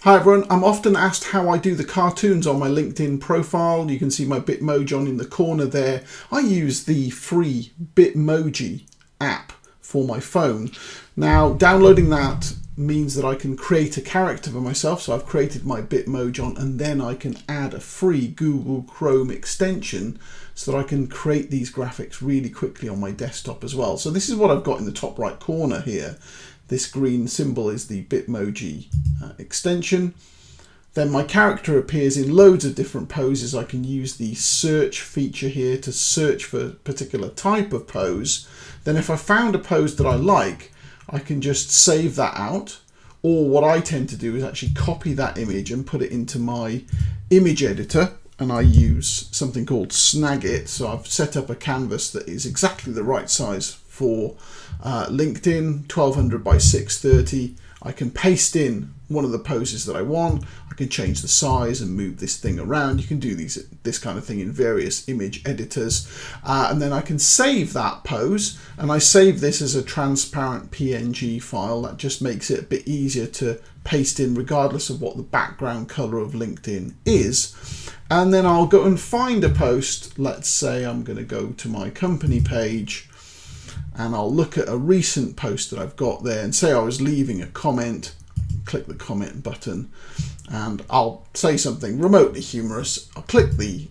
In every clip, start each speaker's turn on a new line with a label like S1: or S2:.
S1: Hi everyone, I'm often asked how I do the cartoons on my LinkedIn profile. You can see my Bitmoji on in the corner there. I use the free Bitmoji app for my phone. Now, downloading that means that I can create a character for myself. So I've created my Bitmoji and then I can add a free Google Chrome extension so that I can create these graphics really quickly on my desktop as well. So this is what I've got in the top right corner here. This green symbol is the Bitmoji extension. Then my character appears in loads of different poses. I can use the search feature here to search for a particular type of pose. Then if I found a pose that I like, I can just save that out. Or what I tend to do is actually copy that image and put it into my image editor. And I use something called Snagit. So I've set up a canvas that is exactly the right size for LinkedIn, 1200 by 630. I can paste in one of the poses that I want. I can change the size and move this thing around. You can do this kind of thing in various image editors. And then I can save that pose, and I save this as a transparent PNG file. That just makes it a bit easier to paste in regardless of what the background color of LinkedIn is. And then I'll go and find a post. Let's say I'm going to go to my company page and I'll look at a recent post that I've got there and say I was leaving a comment. Click the comment button and I'll say something remotely humorous. I'll click the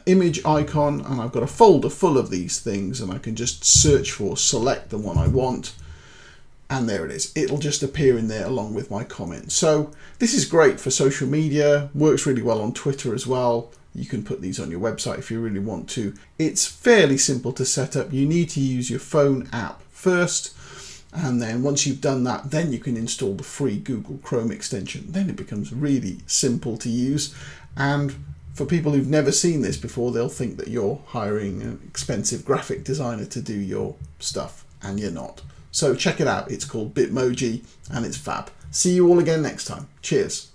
S1: image icon and I've got a folder full of these things, and I can just search for, select the one I want, and there it is. It'll just appear in there along with my comment. So this is great for social media, works really well on Twitter as well. You can put these on your website if you really want to. It's fairly simple to set up. You need to use your phone app first, and then once you've done that, then you can install the free Google Chrome extension. Then it becomes really simple to use. And for people who've never seen this before, they'll think that you're hiring an expensive graphic designer to do your stuff, and you're not. So check it out. It's called Bitmoji and it's fab. See you all again next time. Cheers.